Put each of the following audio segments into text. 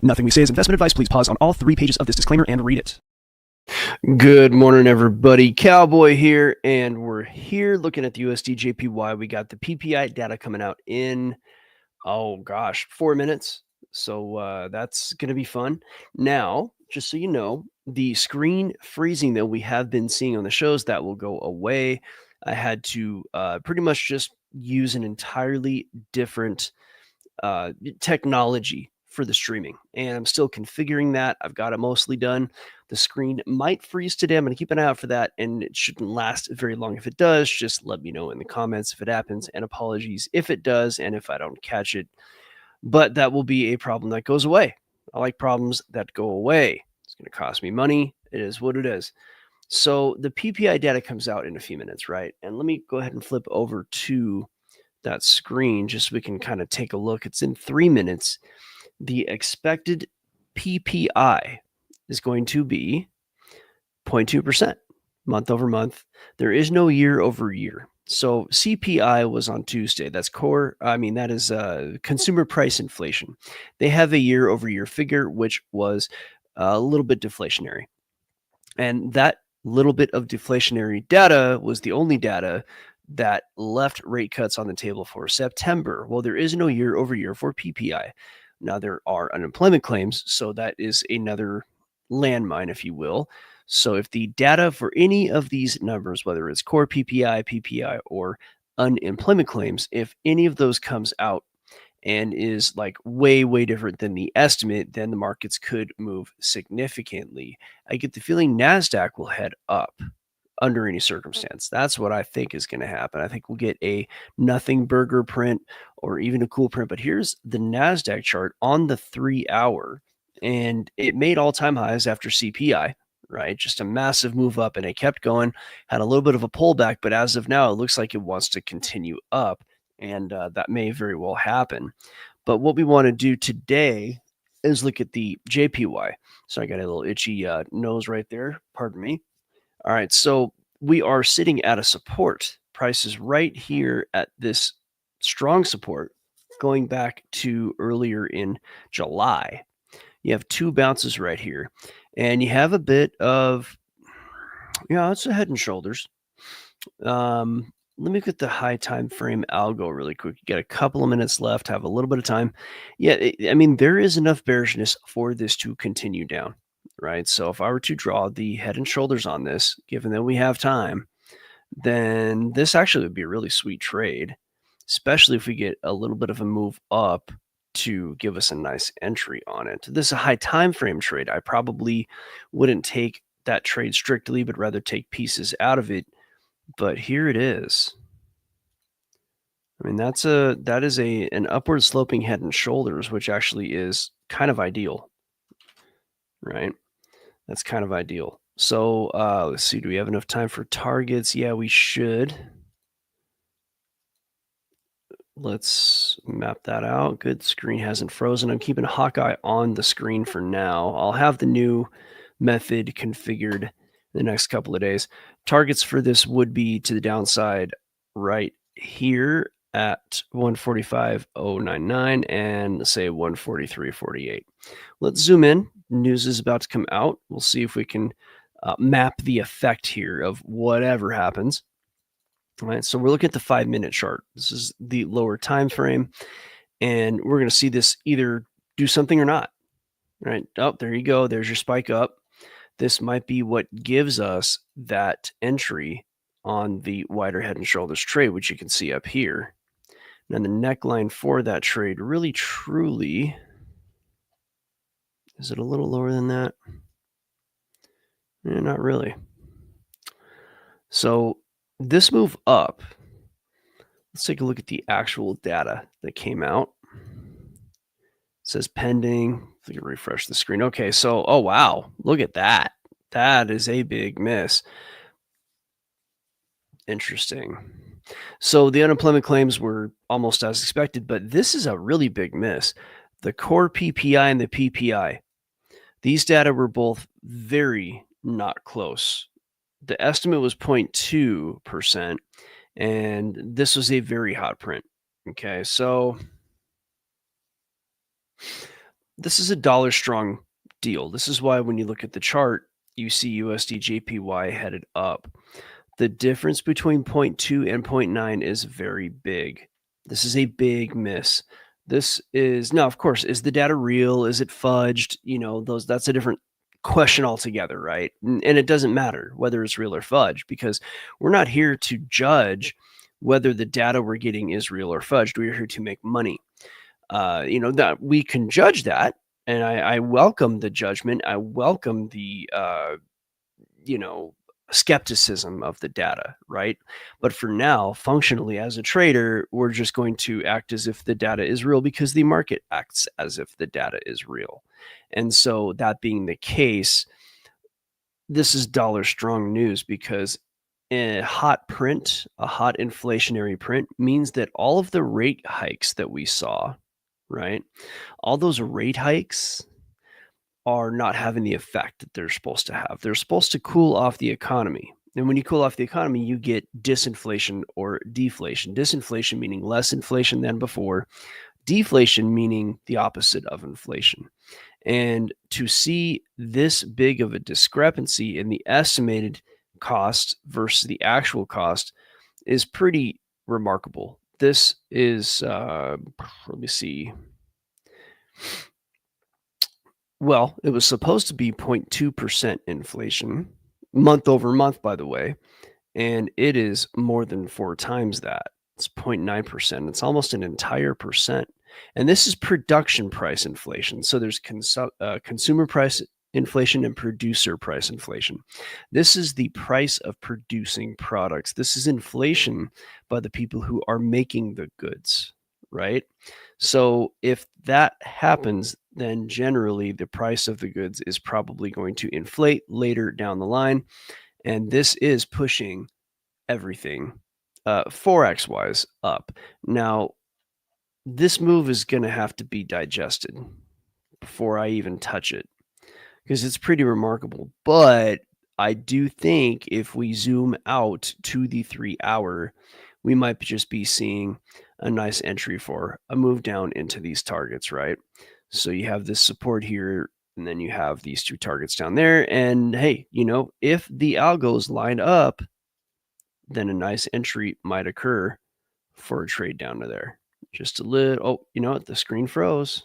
Nothing we say is investment advice. Please pause on all 3 pages of this disclaimer and read it. Good morning, everybody. Cowboy here, and we're here looking at the USDJPY. We got the PPI data coming out in, 4 minutes. So that's going to be fun. Now, just so you know, the screen freezing that we have been seeing on the shows, that will go away. I had to pretty much just use an entirely different technology for the streaming, and I'm still configuring that. I've got it mostly done. The screen might freeze today. I'm going to keep an eye out for that, and it shouldn't last very long. If it does, just let me know in the comments if it happens, and apologies if it does and if I don't catch it. But that will be a problem that goes away. I like problems that go away. It's going to cost me money. It is what it is. So the PPI data comes out in a few minutes, right? And let me go ahead and flip over to that screen just so we can kind of take a look. It's in 3 minutes. The expected PPI is going to be 0.2% month over month. There is no year over year. So CPI was on Tuesday. That's that is consumer price inflation. They have a year over year figure, which was a little bit deflationary. And that little bit of deflationary data was the only data that left rate cuts on the table for September. Well, there is no year over year for PPI. Now, there are unemployment claims, so that is another landmine, if you will. So if the data for any of these numbers, whether it's core PPI, or unemployment claims, if any of those comes out and is like way, way different than the estimate, then the markets could move significantly. I get the feeling NASDAQ will head up under any circumstance. That's what I think is going to happen. I think we'll get a nothing burger print or even a cool print. But here's the NASDAQ chart on the 3 hour, and it made all-time highs after CPI, right? Just a massive move up, and it kept going, had a little bit of a pullback, but as of now, it looks like it wants to continue up, and that may very well happen. But what we want to do today is look at the JPY. So I got a little itchy nose right there. Pardon me. All right, so we are sitting at a support. Price is right here at this strong support going back to earlier in July. You have 2 bounces right here, and you have a bit of, it's a head and shoulders. Let me get the high time frame algo really quick. You got a couple of minutes left, have a little bit of time. Yeah, there is enough bearishness for this to continue down. Right. So if I were to draw the head and shoulders on this, given that we have time, then this actually would be a really sweet trade, especially if we get a little bit of a move up to give us a nice entry on it. This is a high time frame trade. I probably wouldn't take that trade strictly, but rather take pieces out of it. But here it is. That is an upward sloping head and shoulders, which actually is kind of ideal. Right. That's kind of ideal. So let's see, do we have enough time for targets? Yeah, we should. Let's map that out. Good, screen hasn't frozen. I'm keeping Hawkeye on the screen for now. I'll have the new method configured in the next couple of days. Targets for this would be to the downside right here at 145.099 and say 143.48. Let's zoom in. News is about to come out. We'll see if we can map the effect here of whatever happens. All right, so we're looking at the 5-minute chart. This is the lower time frame, and we're going to see this either do something or not. All right, there you go. There's your spike up. This might be what gives us that entry on the wider head and shoulders trade, which you can see up here. Now the neckline for that trade really truly, is it a little lower than that? Not really. So this move up, let's take a look at the actual data that came out. It says pending. If we can refresh the screen. Okay, so, oh wow, look at that. That is a big miss. Interesting. So the unemployment claims were almost as expected, but this is a really big miss. The core PPI and the PPI, these data were both very not close. The estimate was 0.2%, and this was a very hot print. Okay, so this is a dollar strong deal. This is why when you look at the chart, you see USDJPY headed up. The difference between 0.2 and 0.9 is very big. This is a big miss. This is now, of course, is the data real? Is it fudged? That's a different question altogether, right? And it doesn't matter whether it's real or fudged, because we're not here to judge whether the data we're getting is real or fudged. We're here to make money. That we can judge that, and I welcome the judgment. I welcome the skepticism of the data, right? But for now, functionally as a trader, we're just going to act as if the data is real because the market acts as if the data is real. And so that being the case, this is dollar strong news, because a hot inflationary print means that all of the rate hikes that we saw, right? All those rate hikes are not having the effect that they're supposed to have. They're supposed to cool off the economy. And when you cool off the economy, you get disinflation or deflation. Disinflation meaning less inflation than before, deflation meaning the opposite of inflation. And to see this big of a discrepancy in the estimated cost versus the actual cost is pretty remarkable. This is, let me see. Well, it was supposed to be 0.2% inflation month over month, by the way, and it is more than 4 times that. It's 0.9%. It's almost an entire percent. And this is production price inflation. So there's consumer price inflation and producer price inflation. This is the price of producing products. This is inflation by the people who are making the goods, right? So if that happens, then generally the price of the goods is probably going to inflate later down the line. And this is pushing everything forex wise up. Now, this move is going to have to be digested before I even touch it, because it's pretty remarkable. But I do think if we zoom out to the 3-hour, we might just be seeing a nice entry for a move down into these targets, right? So you have this support here, and then you have these 2 targets down there. And hey, if the algos line up, then a nice entry might occur for a trade down to there. Just a little, oh, you know what? The screen froze.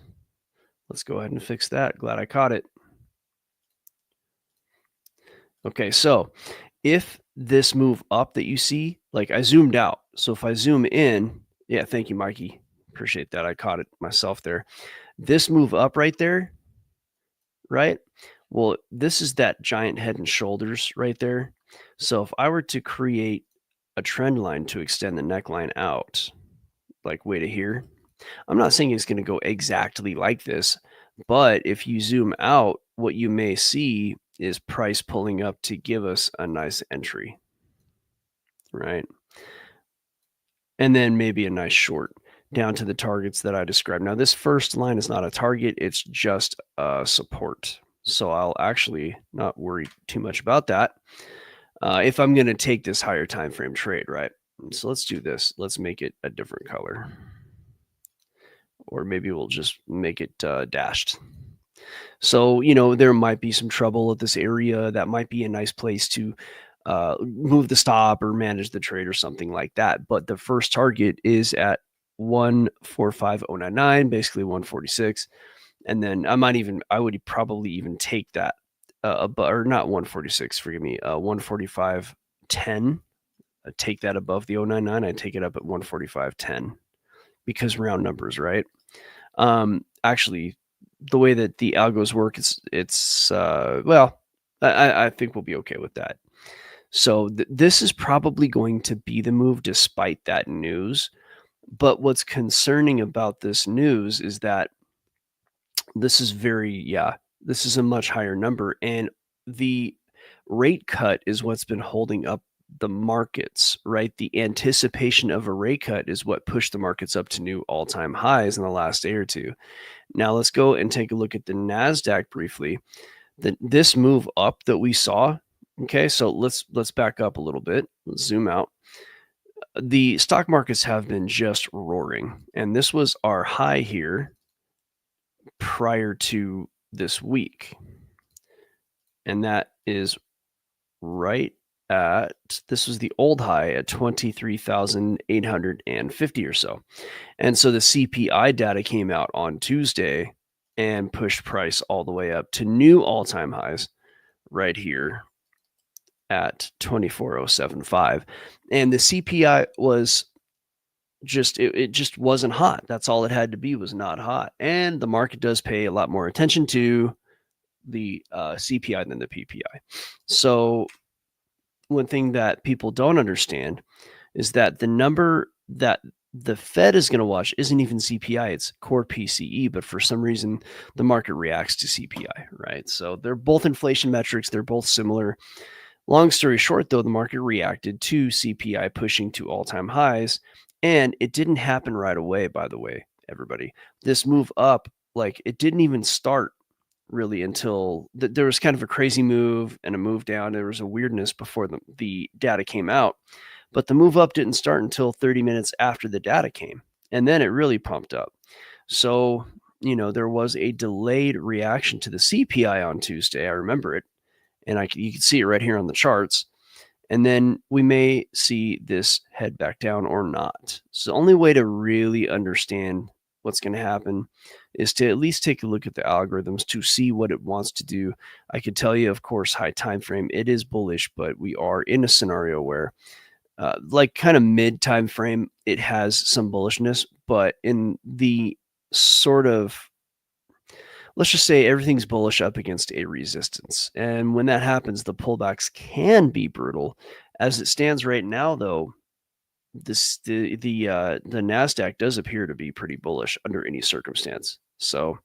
Let's go ahead and fix that. Glad I caught it. Okay, so if this move up that you see, like I zoomed out. So if I zoom in, yeah, thank you, Mikey. Appreciate that. I caught it myself there. This move up right there, right? Well, this is that giant head and shoulders right there. So if I were to create a trend line to extend the neckline out, like way to here, I'm not saying it's going to go exactly like this, but if you zoom out, what you may see is price pulling up to give us a nice entry, right? And then maybe a nice short down to the targets that I described. Now, this first line is not a target, it's just a support. So I'll actually not worry too much about that if I'm going to take this higher time frame trade, right? So let's do this. Let's make it a different color. Or maybe we'll just make it dashed. So, there might be some trouble at this area. That might be a nice place to move the stop or manage the trade or something like that. But the first target is at 145.099, basically 146. And then I would probably even take that, or not 146, forgive me, 145.10. Take that above the 099. I take it up at 145.10 because round numbers, right? Actually, the way that the algos work, it's well, I think we'll be okay with that. So this is probably going to be the move despite that news. But what's concerning about this news is that this is this is a much higher number, and the rate cut is what's been holding up the markets, right? The anticipation of a rate cut is what pushed the markets up to new all-time highs in the last day or two. Now let's go and take a look at the NASDAQ briefly. This move up that we saw, okay, so let's back up a little bit. Let's zoom out. The stock markets have been just roaring, and this was our high here prior to this week. And that is right at, this was the old high at 23,850 or so. And so the CPI data came out on Tuesday and pushed price all the way up to new all-time highs right here at 24,075. And the CPI was just, it just wasn't hot. That's all it had to be, was not hot. And the market does pay a lot more attention to the CPI than the PPI. So one thing that people don't understand is that the number that the Fed is going to watch isn't even CPI, it's core PCE, but for some reason the market reacts to CPI, right? So they're both inflation metrics, they're both similar. Long story short, though, the market reacted to CPI pushing to all-time highs, and it didn't happen right away, by the way, everybody. This move up, like, it didn't even start really until there was kind of a crazy move and a move down. There was a weirdness before the data came out, but the move up didn't start until 30 minutes after the data came, and then it really pumped up. So, there was a delayed reaction to the CPI on Tuesday. I remember it, and you can see it right here on the charts. And then we may see this head back down or not. So the only way to really understand what's going to happen is to at least take a look at the algorithms to see what it wants to do. I could tell you, of course, high time frame, it is bullish, but we are in a scenario where like kind of mid time frame, it has some bullishness, but in the sort of, let's just say everything's bullish up against a resistance. And when that happens, the pullbacks can be brutal. As it stands right now, though, the NASDAQ does appear to be pretty bullish under any circumstance. So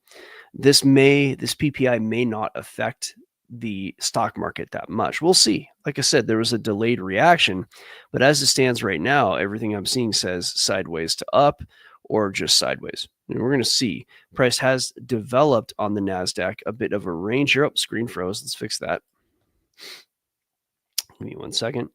this PPI may not affect the stock market that much. We'll see. Like I said, there was a delayed reaction, but as it stands right now, everything I'm seeing says sideways to up or just sideways. And we're going to see. Price has developed on the NASDAQ a bit of a range here. Oh, screen froze. Let's fix that. Give me 1 second.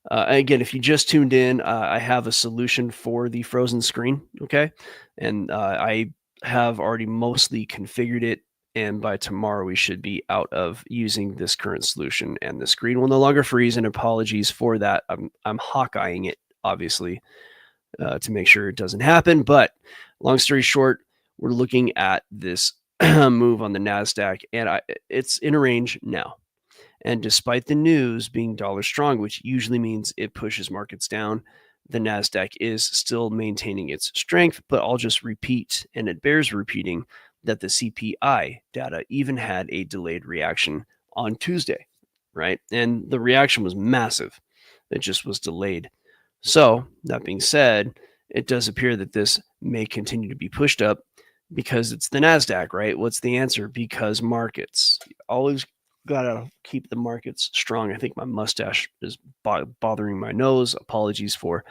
Again, if you just tuned in, I have a solution for the frozen screen, okay? And I have already mostly configured it, and by tomorrow we should be out of using this current solution, and the screen will no longer freeze, and apologies for that. I'm hawkeyeing it, obviously, to make sure it doesn't happen, but long story short, we're looking at this move on the NASDAQ, and it's in a range now. And despite the news being dollar strong, which usually means it pushes markets down, the NASDAQ is still maintaining its strength. But I'll just repeat, and it bears repeating, that the CPI data even had a delayed reaction on Tuesday, right? And the reaction was massive. It just was delayed. So that being said, it does appear that this may continue to be pushed up because it's the NASDAQ, right? What's the answer? Because markets. Always gotta keep the markets strong. I think my mustache is bothering my nose. Apologies for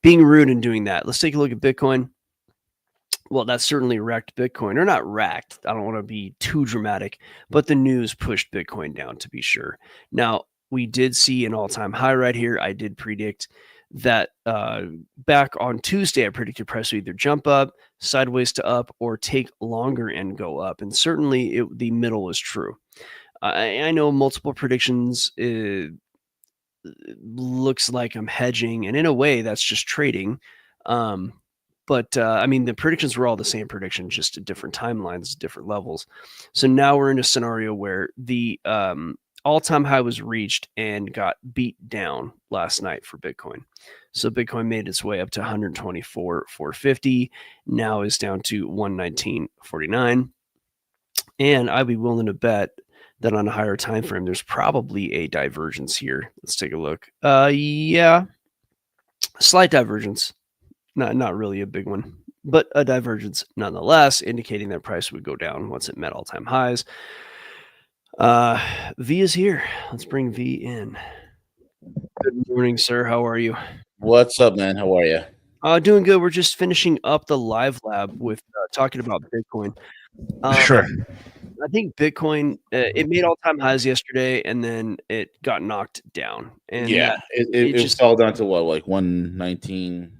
being rude and doing that. Let's take a look at Bitcoin. Well, that certainly wrecked Bitcoin, or not wrecked. I don't want to be too dramatic, but the news pushed Bitcoin down, to be sure. Now, we did see an all-time high right here. I did predict that back on Tuesday. I predicted price would either jump up, sideways to up, or take longer and go up. And certainly the middle was true. I know multiple predictions. It looks like I'm hedging, and in a way, that's just trading. But I mean, the predictions were all the same prediction, just at different timelines, different levels. So now we're in a scenario where the all-time high was reached and got beat down last night for Bitcoin. So Bitcoin made its way up to 124,450. Now is down to 119.49. And I'd be willing to bet that on a higher time frame, there's probably a divergence here. Let's take a look. Yeah, slight divergence. Not really a big one, but a divergence nonetheless, indicating that price would go down once it met all-time highs. V is here. Let's bring V in. Good morning, sir. How are you? What's up, man? How are you? Doing good. We're just finishing up the live lab with talking about Bitcoin. Sure. I think Bitcoin, it made all-time highs yesterday, and then it got knocked down. And Yeah, it just fell down to what, like 119?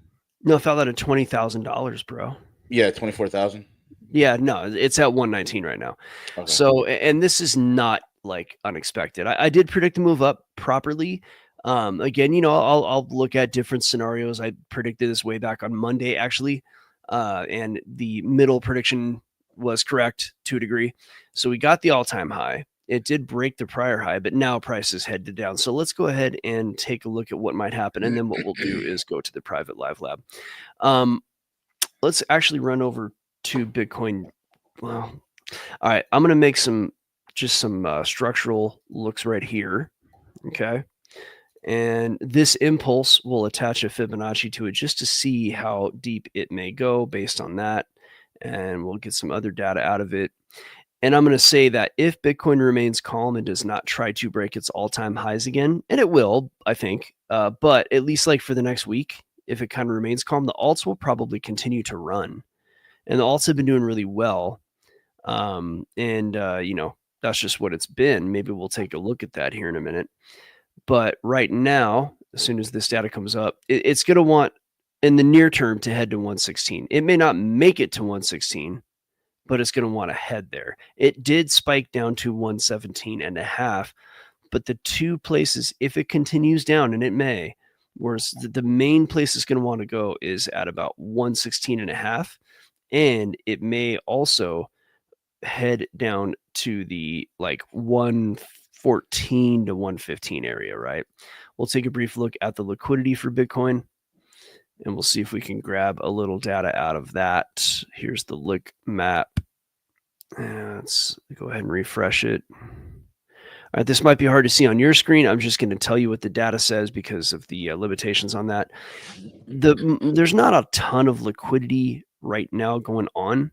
No, it fell out of $20,000, bro. Yeah, 24,000. Yeah, no, it's at 119 right now. Okay. So, and this is not like unexpected. I did predict the move up properly. Again, I'll look at different scenarios. I predicted this way back on Monday, actually, and the middle prediction was correct to a degree. So we got the all-time high. It did break the prior high, but now prices headed down. So let's go ahead and take a look at what might happen, and then what we'll do is go to the private live lab. Let's actually run over to Bitcoin. Well, all right, I'm going to make some structural looks right here. Okay. And this impulse will attach a Fibonacci to it just to see how deep it may go based on that. And we'll get some other data out of it. And I'm going to say that if Bitcoin remains calm and does not try to break its all-time highs again, and it will, I think, but at least like for the next week, if it kind of remains calm, the alts will probably continue to run. And the alts have been doing really well. That's just what it's been. Maybe we'll take a look at that here in a minute. But right now, as soon as this data comes up, it's going to want in the near term to head to 116. It may not make it to 116, but it's going to want to head there. It did spike down to 117 and a half, but the two places, if it continues down, and it may, whereas the main place it's going to want to go is at about 116 and a half, and it may also head down to the like 114 to 115 area, right? We'll take a brief look at the liquidity for Bitcoin, and we'll see if we can grab a little data out of that. Here's the lick map. Let's go ahead and refresh it. All right, this might be hard to see on your screen. I'm just going to tell you what the data says because of the limitations on that. There's not a ton of liquidity right now going on.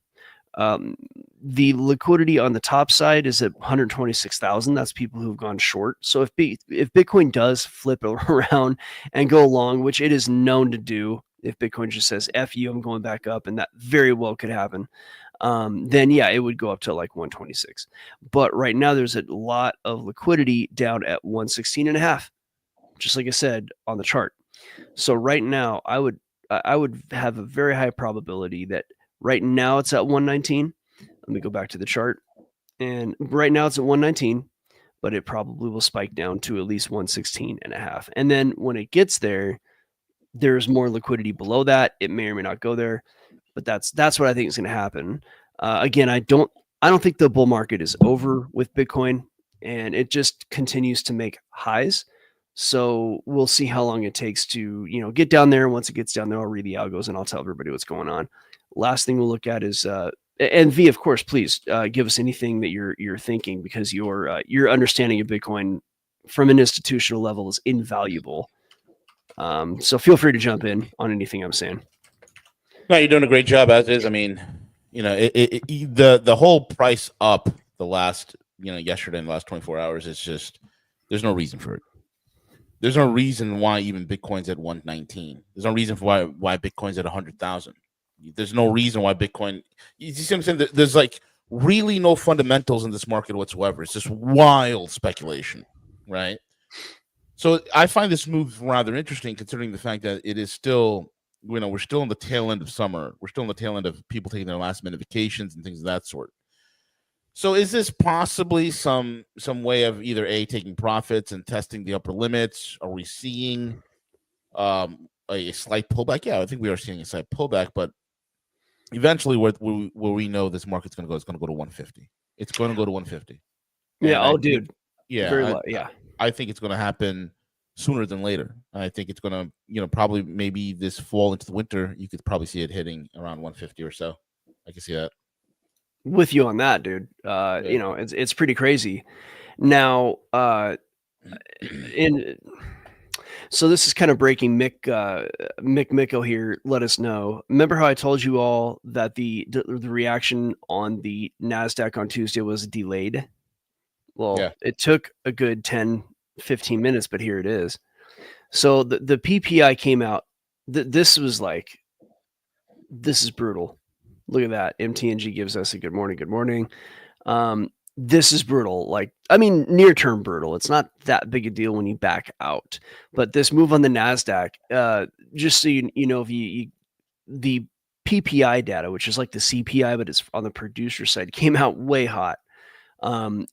The liquidity on the top side is at 126,000. That's people who've gone short. So if Bitcoin does flip around and go long, which it is known to do, if Bitcoin just says F you, I'm going back up, and that very well could happen, then yeah, it would go up to like 126. But right now there's a lot of liquidity down at 116 and a half, just like I said on the chart. So right now I would have a very high probability that right now it's at 119. Let me go back to the chart. And right now it's at 119, but it probably will spike down to at least 116 and a half. And then when it gets there, there's more liquidity below that. It may or may not go there, but that's what I think is going to happen. Again, I don't think the bull market is over with Bitcoin, and it just continues to make highs. So we'll see how long it takes to, get down there. Once it gets down there, I'll read the algos and I'll tell everybody what's going on. Last thing we'll look at is, and V, of course, please give us anything that you're thinking, because your understanding of Bitcoin from an institutional level is invaluable. So feel free to jump in on anything I'm saying. No, you're doing a great job as is. I mean, the whole price up the last, yesterday in the last 24 hours is just, there's no reason for it. There's no reason why even Bitcoin's at 119. There's no reason for why Bitcoin's at 100,000. There's no reason why Bitcoin. You see what I'm saying? There's like really no fundamentals in this market whatsoever. It's just wild speculation, right? So I find this move rather interesting, considering the fact that it is still, we're still in the tail end of summer. We're still in the tail end of people taking their last minute vacations and things of that sort. So is this possibly some way of either A, taking profits and testing the upper limits? Are we seeing a slight pullback? Yeah, I think we are seeing a slight pullback, but eventually where we know this market's going to go, it's going to go to 150. It's going to go to 150. Yeah. Dude. Yeah. Very low. Yeah. I think it's going to happen sooner than later. I think it's going to, probably maybe this fall into the winter, you could probably see it hitting around 150 or so. I can see that. With you on that, dude. It's pretty crazy. Now, so this is kind of breaking. Mick Micko here let us know. Remember how I told you all that the reaction on the NASDAQ on Tuesday was delayed? Well, yeah. It took a good 10, 15 minutes, but here it is. So the PPI came out. This was like, this is brutal. Look at that. MTNG gives us a good morning. Good morning. This is brutal. Near term brutal. It's not that big a deal when you back out, but this move on the NASDAQ, just so you know, if the PPI data, which is like the CPI, but it's on the producer side, came out way hot. And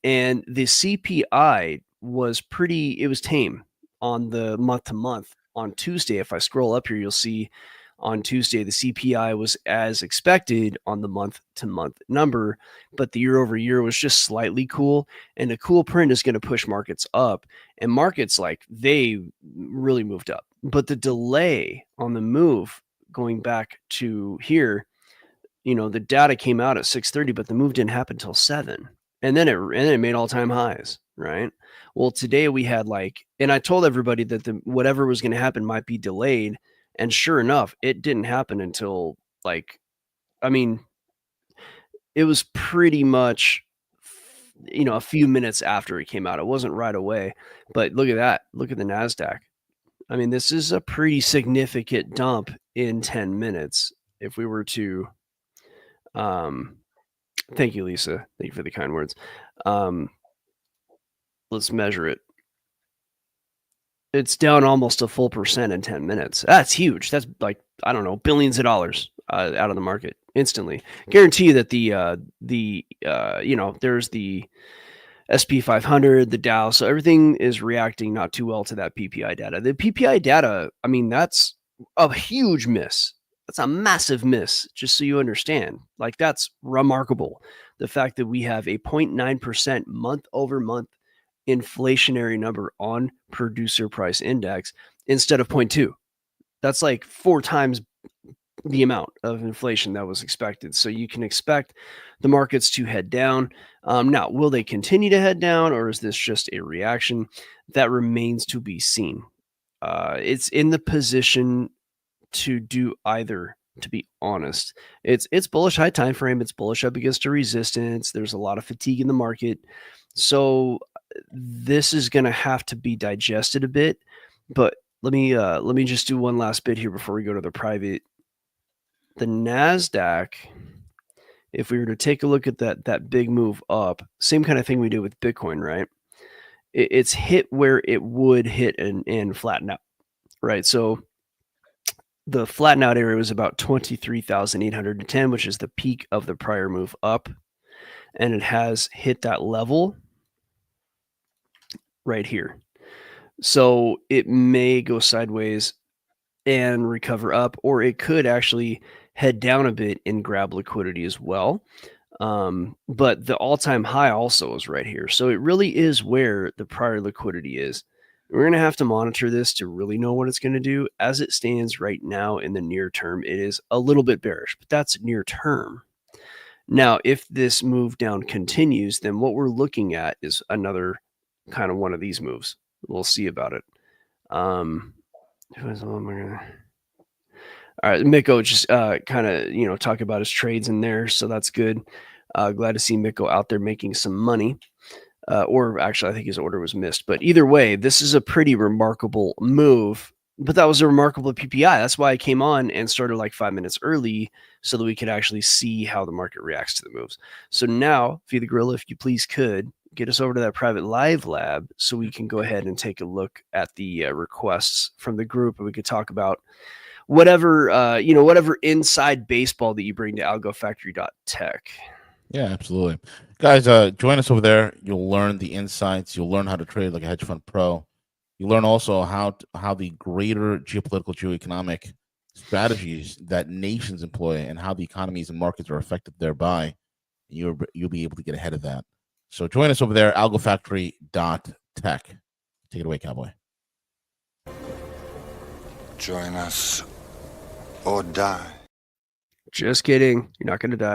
the CPI was it was tame on the month to month. On Tuesday, if I scroll up here, you'll see on Tuesday, the CPI was as expected on the month to month number, but the year over year was just slightly cool. And a cool print is going to push markets up, and markets they really moved up. But the delay on the move going back to here, the data came out at 6:30, but the move didn't happen until 7. And then it made all-time highs, right? Well, today we had and I told everybody that whatever was going to happen might be delayed, and sure enough, it didn't happen until it was pretty much a few minutes after it came out. It wasn't right away, but look at that. Look at the NASDAQ. I mean, this is a pretty significant dump in 10 minutes. If we were to thank you, Lisa. Thank you for the kind words. Let's measure it. It's down almost a full percent in 10 minutes. That's huge. That's billions of dollars out of the market instantly. Guarantee you that there's the SP 500, the Dow. So everything is reacting not too well to that PPI data. The PPI data, that's a huge miss. That's a massive miss, just so you understand. That's remarkable. The fact that we have a 0.9% month over month inflationary number on producer price index instead of 0.2. That's 4 times the amount of inflation that was expected. So you can expect the markets to head down. Now, will they continue to head down, or is this just a reaction? That remains to be seen. It's in the position to do either, to be honest. It's bullish high time frame. It's bullish up against a resistance. There's a lot of fatigue in the market. So this is going to have to be digested a bit. But let me just do one last bit here before we go to the private. The NASDAQ, if we were to take a look at that big move up, same kind of thing we did with Bitcoin, right? It's hit where it would hit and flatten out, right? So the flatten out area was about 23,810, which is the peak of the prior move up. And it has hit that level right here. So it may go sideways and recover up, or it could actually head down a bit and grab liquidity as well. But the all-time high also is right here. So it really is where the prior liquidity is. We're going to have to monitor this to really know what it's going to do. As it stands right now in the near term, it is a little bit bearish, but that's near term. Now, if this move down continues, then what we're looking at is another kind of one of these moves. We'll see about it. All right, Miko just kind of talk about his trades in there, so that's good. Glad to see Miko out there making some money. Or actually, I think his order was missed. But either way, this is a pretty remarkable move. But that was a remarkable PPI. That's why I came on and started 5 minutes early so that we could actually see how the market reacts to the moves. So now, Feed the Gorilla, if you please could, get us over to that private live lab so we can go ahead and take a look at the requests from the group, and we could talk about whatever inside baseball that you bring to algofactory.tech. Yeah, absolutely. Guys, join us over there. You'll learn the insights. You'll learn how to trade like a hedge fund pro. You learn also how the greater geopolitical, geoeconomic strategies that nations employ and how the economies and markets are affected thereby. You'll be able to get ahead of that. So join us over there, algofactory.tech. Take it away, Cowboy. Join us or die. Just kidding. You're not going to die.